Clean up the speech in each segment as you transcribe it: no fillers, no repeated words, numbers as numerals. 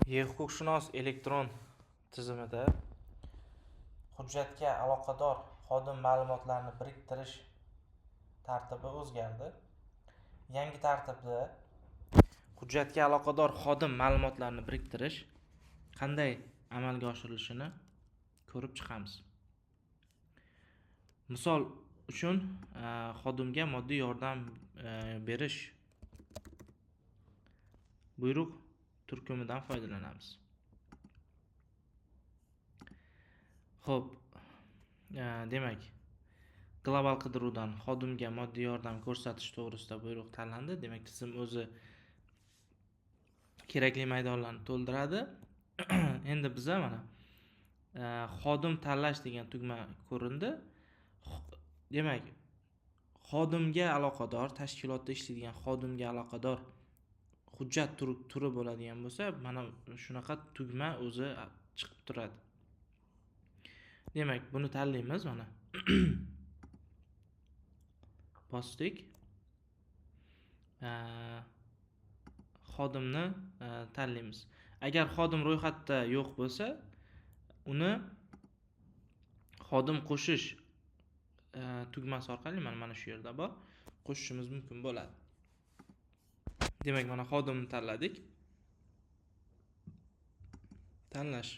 E-huquqshunos elektron tizimida hujjatga aloqador xodim ma'lumotlarini biriktirish tartibi o'zgardi. Yangi tartibda hujjatga aloqador xodim ma'lumotlarini biriktirish qanday amalga oshirilishini ko'rib chiqamiz. Misol uchun xodimga moddiy yordam berish buyruq turkumidan foydalanamiz. Xo'p, demak, global qidiruvdan xodimga moddiy yordam ko'rsatish to'g'risida buyruq tanlandi. Demak, tizim o'zi kerakli maydonlarni to'ldiradi. Endi biza mana xodim tanlash degan tugma ko'rindi. Demak, xodimga aloqador, tashkilotda ishlaydigan xodimga aloqador hujjat turi bo'ladigan bo'lsa, mana shunaqa tugma o'zi chiqib turadi. Demak, buni tanlaymiz mana. Bosdik. Xodimni tanlaymiz. Agar xodim ro'yxatda yo'q bo'lsa, uni xodim qo'shish tugmasi orqali mana shu yerda bor, qo'shishimiz mumkin bo'ladi. Demak, mana xodimni tanladik. Tanlash.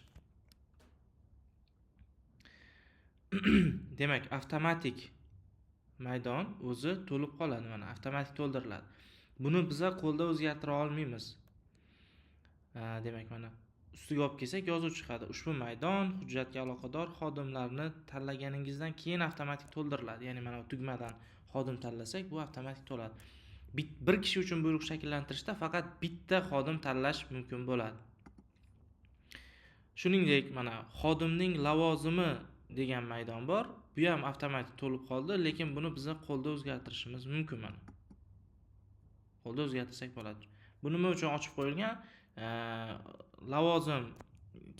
Demak, avtomatik maydon o'zi to'lib qoladi, mana avtomatik to'ldiriladi. Buni biza qo'lda o'zgartira olmaymiz. Demak, mana ustiga olib kelsak yozuv chiqadi. Ushbu maydon hujjatga aloqador xodimlarni tanlaganingizdan keyin avtomatik to'ldiriladi. Ya'ni mana tugmadan xodim tanlasak, bu avtomatik to'ladi. Bir kishi uchun buyruq shakllantirishda faqat bitta xodim tanlash mumkin bo'ladi. Shuningdek, mana xodimning lavozimi degan maydon bor. Bu ham avtomatik to'lib qoldi, lekin buni biza qo'lda o'zgartirishimiz mumkin mana. Qo'lda o'zgartirsak bo'ladi. Bu nima uchun ochib qo'yilgan? Lavozim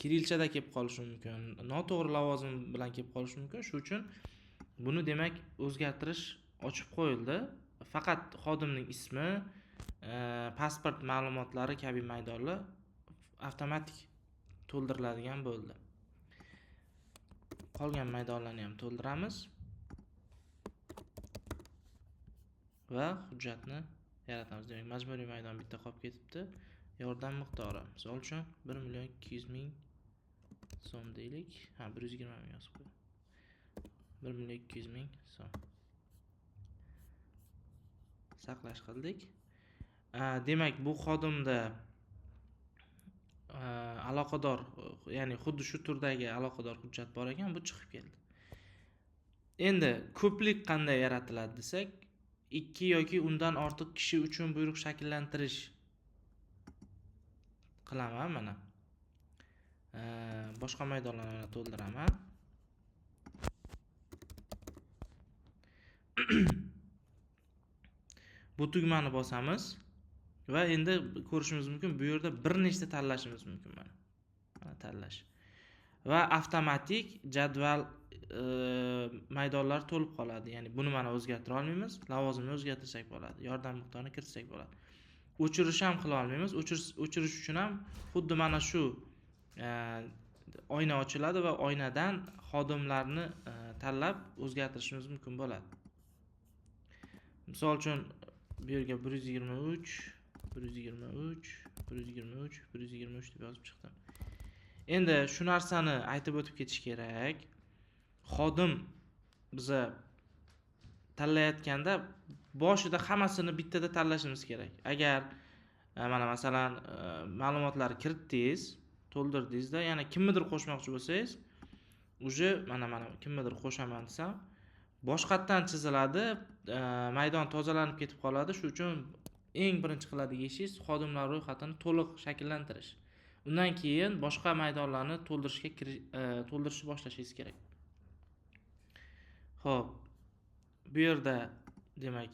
kirilchada kelib qolishi mumkin, noto'g'ri lavozim bilan kelib qolishi mumkin. Shu uchun buni demak o'zgartirish ochib qo'yildi. Faqat xodimning ismi, pasport ma'lumotlari kabi maydonlar avtomatik to'ldiriladigan bo'ldi. Qolgan maydonlarni ham to'ldiramiz va hujjatni yaratamiz. Demak, majburiy maydon bitta qolib ketibdi. Yordam miqdori, misol uchun 1.200.000 so'm deylik. 120 ming yozib qo'ying. 1.200.000 so'm. Saqlash qildik. Demak, bu xodimda aloqador, ya'ni xuddi shu turdagi aloqador hujjat bor ekan, bu chiqib keldi. Endi ko'plik qanday yaratiladi desak, 2 yoki undan ortiq kishi uchun buyruq shakllantirish qilaman mana. Boshqa maydonlarni to'ldiraman. Bu tugmani bosamiz va endi ko'rishimiz mumkin, bu yerda bir nechta tanlashimiz mumkin mana. Mana tanlash. Va avtomatik jadval maydonlar to'lib qoladi. Ya'ni buni mana o'zgartira olmaymiz. Lavozimni o'zgartirsak bo'ladi. Yordam miqdorini kiritsak bo'ladi. O'chirish ham qila olmaymiz. O'chirish uchun ham xuddi mana shu oyna ochiladi va oynadan xodimlarni tanlab o'zgartirishimiz mumkin bo'ladi. Misol uchun bu yerga 123, 123, 123, 123 deb yozib chiqdim. Endi shu narsani aytib o'tib ketish kerak. Xodim biza tanlayotganda boshida hammasini bittada tanlashimiz kerak. Agar mana masalan ma'lumotlarni kiritdingiz, to'ldirdingizda, yana kimnidir qo'shmoqchi bo'lsangiz, uje mana kimnidir qo'shaman desam, boshqatdan chiziladi, maydon tozalanib ketib qoladi. Shu uchun eng birinchi qiladigan ishingiz xodimlar ro'yxatini to'liq shakllantirish. Undan keyin boshqa maydonlarni to'ldirishni boshlashingiz kerak. Xo'p, bu yerda demak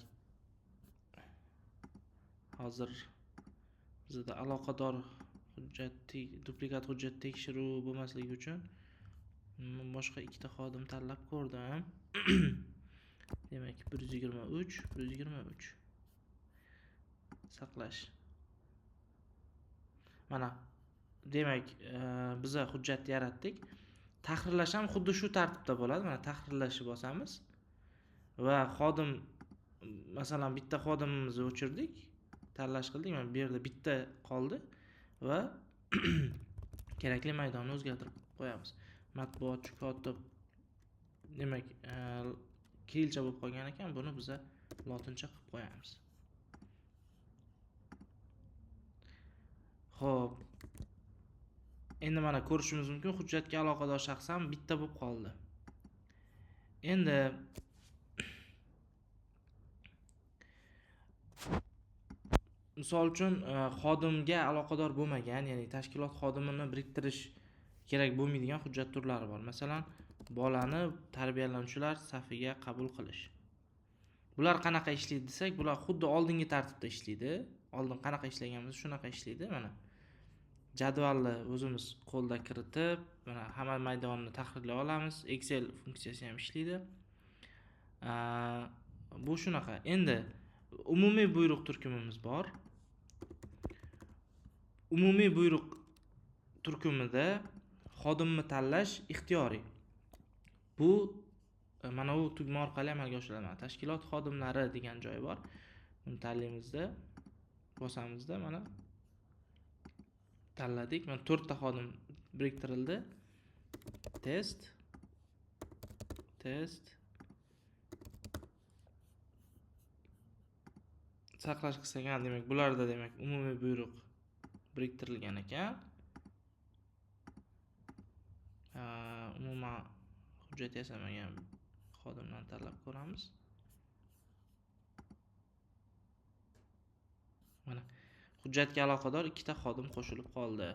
hozir bizda aloqador duplikat hujjat tekshiruv bo'lmasligi uchun boshqa ikkita xodim tanlab ko'rdim. Demak, 123, 123. Saqlash. Mana demak, biza hujjatni yaratdik. Tahrirlash ham xuddi shu tartibda bo'ladi. Mana tahrirlashni bosamiz va xodim, masalan, bitta xodimimizni o'chirdik, tanlash qildik. Mana bu yerda bitta qoldi va kerakli maydonni o'zgartirib qo'yamiz. Matbuotchi kotib, demak, kirillcha bo'lib qolgan ekan, buni biza lotincha qilib qo'yamiz. Xo'p. Endi mana ko'rishimiz mumkin, hujjatga aloqador shaxs ham bitta bo'lib qoldi. Endi misol uchun xodimga aloqador bo'lmagan, ya'ni tashkilot xodimini biriktirish kerak bo'lmaydigan hujjat turlari bor. Masalan, bolani tarbiyalanuvchilar safiga qabul qilish. Bular qanaqa ishlaydi desak, bular xuddi oldingi tartibda ishlaydi. Oldin qanaqa ishlaganmiz, shunaqa ishlaydi. Mana jadvalni o'zimiz qo'lda kiritib, mana hamma maydonni tahrirlay olamiz. Excel funksiyasi ham ishlaydi. Bu shunaqa. Endi umumiy buyruq turkumimiz bor. Umumiy buyruq turkumida xodimni tanlash ixtiyoriy. Bu mana bu tugma orqali amalga oshiriladi. Tashkilot xodimlari degan joyi bor. Buni tanlaymizda, bosamizda, mana tanladik. Mana 4 ta xodim biriktirildi. Test saqlash qilsak ham, demak, bularda demak umumiy buyruq biriktirilgan ekan. Umuman hujjat yasamagan xodimdan tanlab ko'ramiz. Mana hujjatga aloqador 2 ta xodim qo'shilib qoldi.